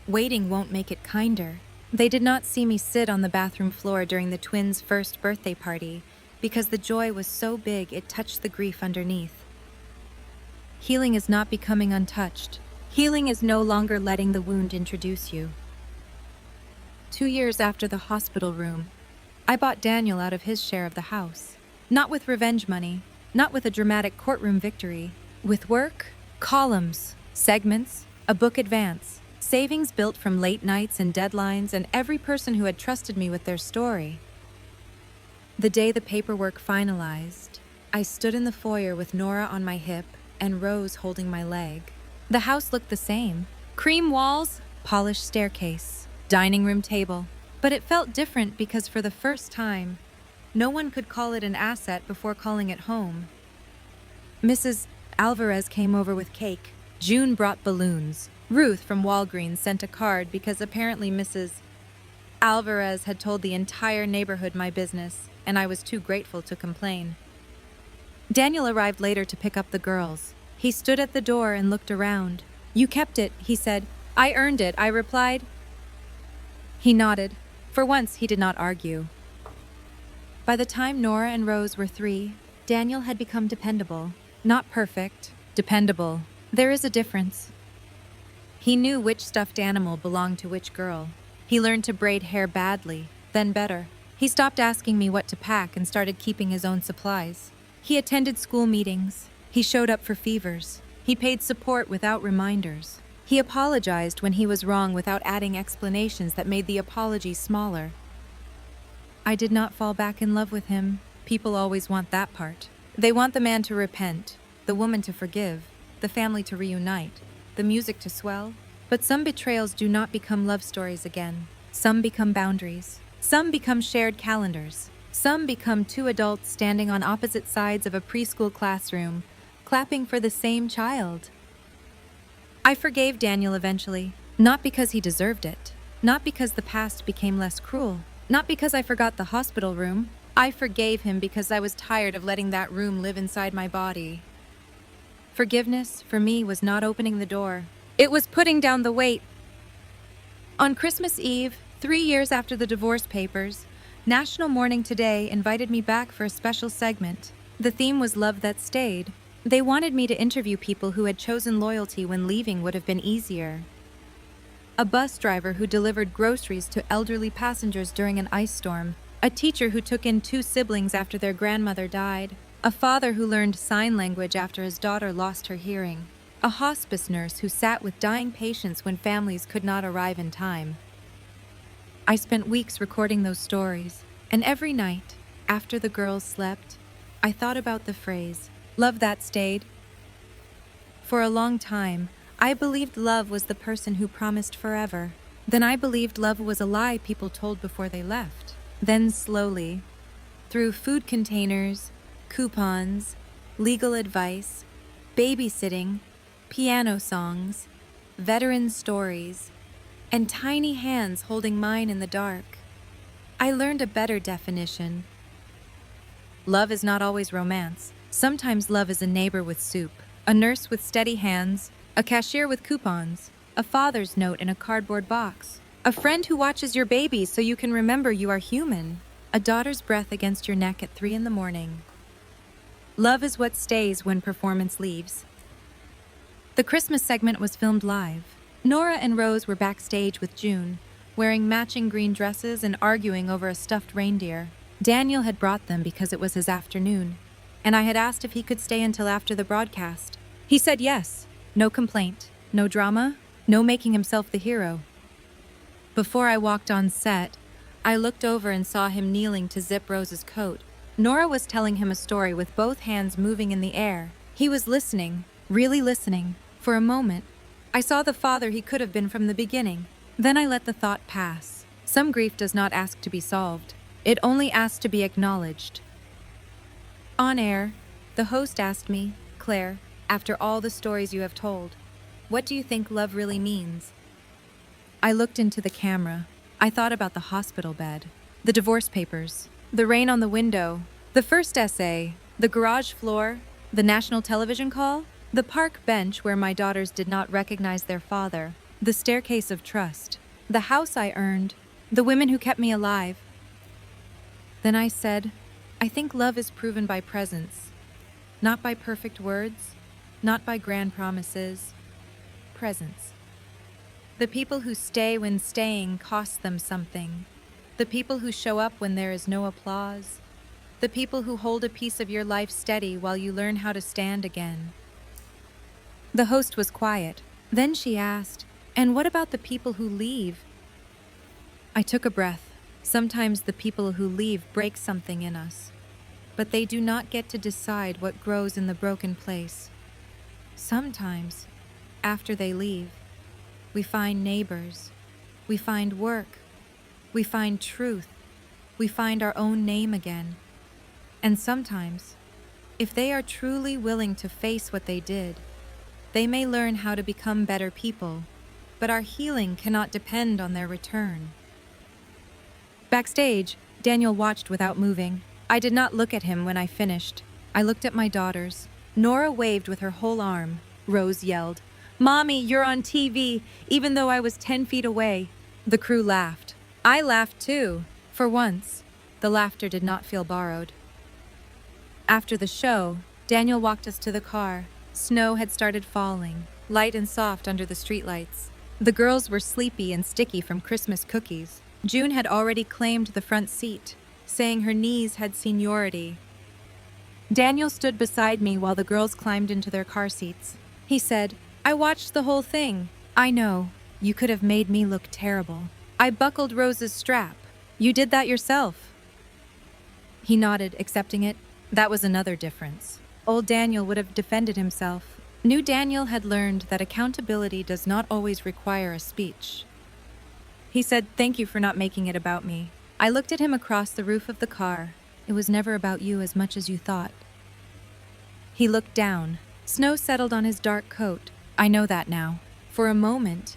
"Waiting won't make it kinder." They did not see me sit on the bathroom floor during the twins' first birthday party because the joy was so big it touched the grief underneath. Healing is not becoming untouched. Healing is no longer letting the wound introduce you. 2 years after the hospital room, I bought Daniel out of his share of the house. Not with revenge money, not with a dramatic courtroom victory, with work, columns, segments, a book advance, savings built from late nights and deadlines and every person who had trusted me with their story. The day the paperwork finalized, I stood in the foyer with Nora on my hip and Rose holding my leg. The house looked the same. Cream walls, polished staircase, dining room table. But it felt different because for the first time, no one could call it an asset before calling it home. Mrs. Alvarez came over with cake. June brought balloons. Ruth from Walgreens sent a card because apparently Mrs. Alvarez had told the entire neighborhood my business, and I was too grateful to complain. Daniel arrived later to pick up the girls. He stood at the door and looked around. "You kept it," he said. "I earned it," I replied. He nodded. For once, he did not argue. By the time Nora and Rose were 3, Daniel had become dependable. Not perfect, dependable. There is a difference. He knew which stuffed animal belonged to which girl. He learned to braid hair badly, then better. He stopped asking me what to pack and started keeping his own supplies. He attended school meetings. He showed up for fevers. He paid support without reminders. He apologized when he was wrong without adding explanations that made the apology smaller. I did not fall back in love with him. People always want that part. They want the man to repent, the woman to forgive, the family to reunite, the music to swell. But some betrayals do not become love stories again. Some become boundaries. Some become shared calendars. Some become 2 adults standing on opposite sides of a preschool classroom, clapping for the same child. I forgave Daniel eventually, not because he deserved it, not because the past became less cruel, not because I forgot the hospital room. I forgave him because I was tired of letting that room live inside my body. Forgiveness, for me, was not opening the door. It was putting down the weight. On Christmas Eve, 3 years after the divorce papers, National Mourning Today invited me back for a special segment. The theme was Love That Stayed. They wanted me to interview people who had chosen loyalty when leaving would have been easier. A bus driver who delivered groceries to elderly passengers during an ice storm. A teacher who took in 2 siblings after their grandmother died. A father who learned sign language after his daughter lost her hearing. A hospice nurse who sat with dying patients when families could not arrive in time. I spent weeks recording those stories, and every night, after the girls slept, I thought about the phrase, "Love that stayed." For a long time, I believed love was the person who promised forever. Then I believed love was a lie people told before they left. Then slowly, through food containers, coupons, legal advice, babysitting, piano songs, veteran stories, and tiny hands holding mine in the dark, I learned a better definition. Love is not always romance. Sometimes love is a neighbor with soup, a nurse with steady hands, a cashier with coupons, a father's note in a cardboard box, a friend who watches your baby so you can remember you are human, a daughter's breath against your neck at 3 a.m. Love is what stays when performance leaves. The Christmas segment was filmed live. Nora and Rose were backstage with June, wearing matching green dresses and arguing over a stuffed reindeer. Daniel had brought them because it was his afternoon, and I had asked if he could stay until after the broadcast. He said yes. No complaint, no drama, no making himself the hero. Before I walked on set, I looked over and saw him kneeling to zip Rose's coat. Nora was telling him a story with both hands moving in the air. He was listening, really listening. For a moment, I saw the father he could have been from the beginning. Then I let the thought pass. Some grief does not ask to be solved. It only asks to be acknowledged. On air, the host asked me, "Claire, after all the stories you have told, what do you think love really means?" I looked into the camera. I thought about the hospital bed, the divorce papers, the rain on the window, the first essay, the garage floor, the national television call, the park bench where my daughters did not recognize their father, the staircase of trust, the house I earned, the women who kept me alive. Then I said, I think love is proven by presence, not by perfect words, not by grand promises. Presence. The people who stay when staying costs them something. The people who show up when there is no applause. The people who hold a piece of your life steady while you learn how to stand again. The host was quiet. Then she asked, "And what about the people who leave?" I took a breath. Sometimes the people who leave break something in us, but they do not get to decide what grows in the broken place. Sometimes, after they leave, we find neighbors, we find work, we find truth, we find our own name again. And sometimes, if they are truly willing to face what they did, they may learn how to become better people, but our healing cannot depend on their return. Backstage, Daniel watched without moving. I did not look at him when I finished. I looked at my daughters. Nora waved with her whole arm. Rose yelled, "Mommy, you're on TV," even though I was 10 feet away. The crew laughed. I laughed too. For once, the laughter did not feel borrowed. After the show, Daniel walked us to the car. Snow had started falling, light and soft under the streetlights. The girls were sleepy and sticky from Christmas cookies. June had already claimed the front seat, saying her knees had seniority. Daniel stood beside me while the girls climbed into their car seats. He said, "I watched the whole thing. I know, you could have made me look terrible. I buckled Rose's strap. You did that yourself." He nodded, accepting it. That was another difference. Old Daniel would have defended himself. New Daniel had learned that accountability does not always require a speech. He said, "Thank you for not making it about me." I looked at him across the roof of the car. "It was never about you as much as you thought." He looked down. Snow settled on his dark coat. I know that now. For a moment,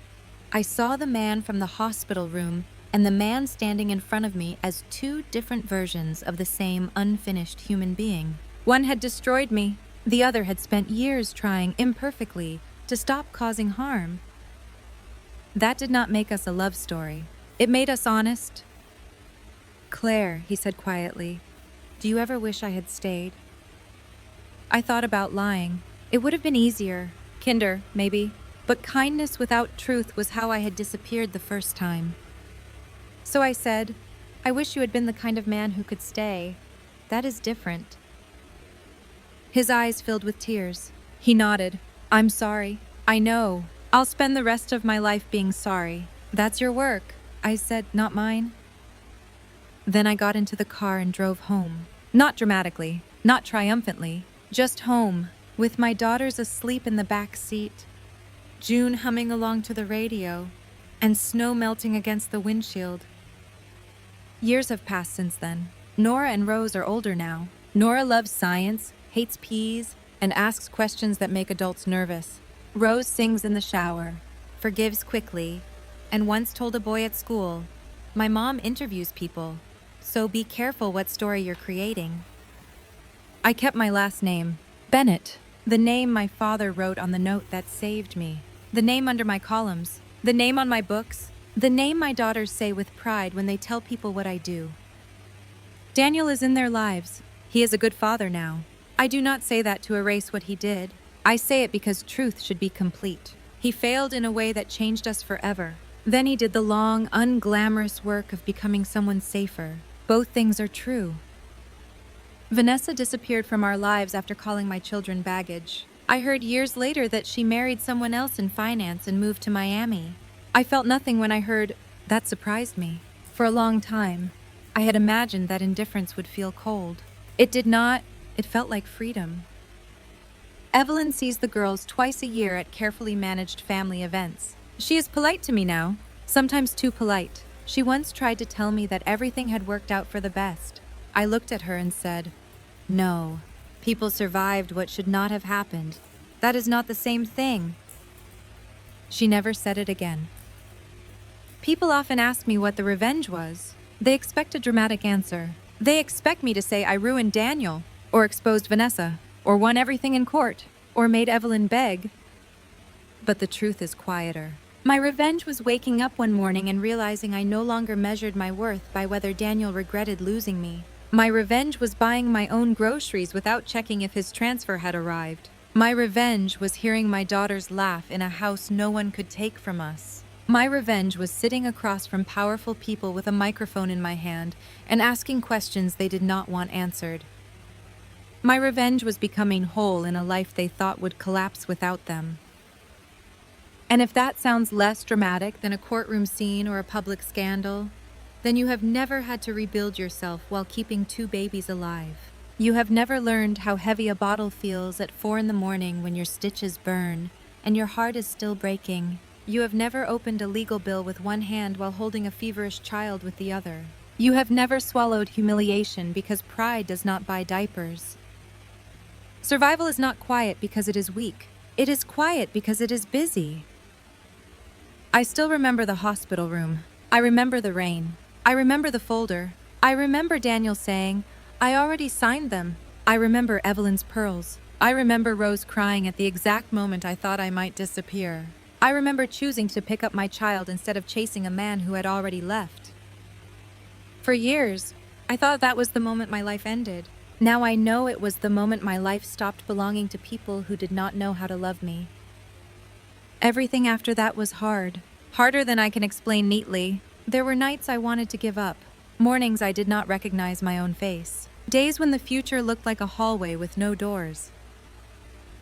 I saw the man from the hospital room and the man standing in front of me as two different versions of the same unfinished human being. One had destroyed me. The other had spent years trying, imperfectly, to stop causing harm. That did not make us a love story. It made us honest. "Claire," he said quietly, "do you ever wish I had stayed?" I thought about lying. It would have been easier. Kinder, maybe. But kindness without truth was how I had disappeared the first time. So I said, "I wish you had been the kind of man who could stay. That is different." His eyes filled with tears. He nodded. "I'm sorry. I know. I'll spend the rest of my life being sorry. That's your work." I said, "Not mine." Then I got into the car and drove home. Not dramatically, not triumphantly, just home, with my daughters asleep in the back seat, June humming along to the radio, and snow melting against the windshield. Years have passed since then. Nora and Rose are older now. Nora loves science, hates peas, and asks questions that make adults nervous. Rose sings in the shower, forgives quickly, and once told a boy at school, "My mom interviews people, so be careful what story you're creating." I kept my last name, Bennett, the name my father wrote on the note that saved me, the name under my columns, the name on my books, the name my daughters say with pride when they tell people what I do. Daniel is in their lives. He is a good father now. I do not say that to erase what he did. I say it because truth should be complete. He failed in a way that changed us forever. Then he did the long, unglamorous work of becoming someone safer. Both things are true. Vanessa disappeared from our lives after calling my children baggage. I heard years later that she married someone else in finance and moved to Miami. I felt nothing when I heard. That surprised me. For a long time, I had imagined that indifference would feel cold. It did not. It felt like freedom. Evelyn sees the girls twice a year at carefully managed family events. She is polite to me now, sometimes too polite. She once tried to tell me that everything had worked out for the best. I looked at her and said, "No, people survived what should not have happened. That is not the same thing." She never said it again. People often ask me what the revenge was. They expect a dramatic answer. They expect me to say I ruined Daniel, or exposed Vanessa, or won everything in court, or made Evelyn beg. But the truth is quieter. My revenge was waking up one morning and realizing I no longer measured my worth by whether Daniel regretted losing me. My revenge was buying my own groceries without checking if his transfer had arrived. My revenge was hearing my daughters laugh in a house no one could take from us. My revenge was sitting across from powerful people with a microphone in my hand and asking questions they did not want answered. My revenge was becoming whole in a life they thought would collapse without them. And if that sounds less dramatic than a courtroom scene or a public scandal, then you have never had to rebuild yourself while keeping 2 babies alive. You have never learned how heavy a bottle feels at 4 a.m. when your stitches burn and your heart is still breaking. You have never opened a legal bill with one hand while holding a feverish child with the other. You have never swallowed humiliation because pride does not buy diapers. Survival is not quiet because it is weak. It is quiet because it is busy. I still remember the hospital room. I remember the rain. I remember the folder. I remember Daniel saying, "I already signed them." I remember Evelyn's pearls. I remember Rose crying at the exact moment I thought I might disappear. I remember choosing to pick up my child instead of chasing a man who had already left. For years, I thought that was the moment my life ended. Now I know it was the moment my life stopped belonging to people who did not know how to love me. Everything after that was hard. Harder than I can explain neatly. There were nights I wanted to give up. Mornings I did not recognize my own face. Days when the future looked like a hallway with no doors.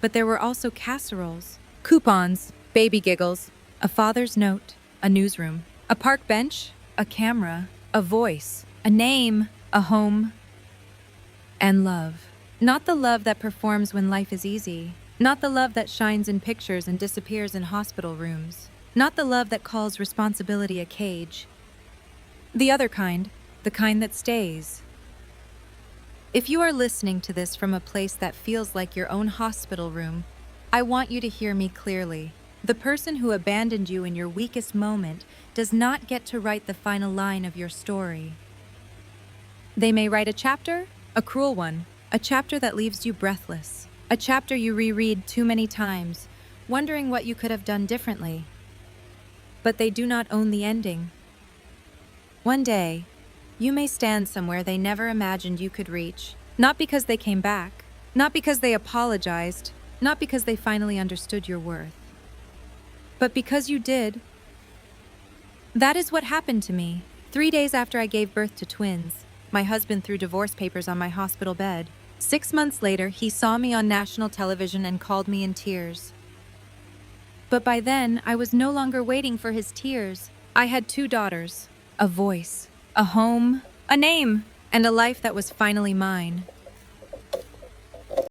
But there were also casseroles, coupons, baby giggles, a father's note, a newsroom, a park bench, a camera, a voice, a name, a home, and love. Not the love that performs when life is easy. Not the love that shines in pictures and disappears in hospital rooms. Not the love that calls responsibility a cage. The other kind, the kind that stays. If you are listening to this from a place that feels like your own hospital room, I want you to hear me clearly. The person who abandoned you in your weakest moment does not get to write the final line of your story. They may write a chapter, a cruel one, a chapter that leaves you breathless, a chapter you reread too many times, wondering what you could have done differently. But they do not own the ending. One day, you may stand somewhere they never imagined you could reach, not because they came back, not because they apologized, not because they finally understood your worth, but because you did. That is what happened to me. 3 days after I gave birth to twins, my husband threw divorce papers on my hospital bed. 6 months later, he saw me on national television and called me in tears. But by then, I was no longer waiting for his tears. I had 2 daughters, a voice, a home, a name, and a life that was finally mine.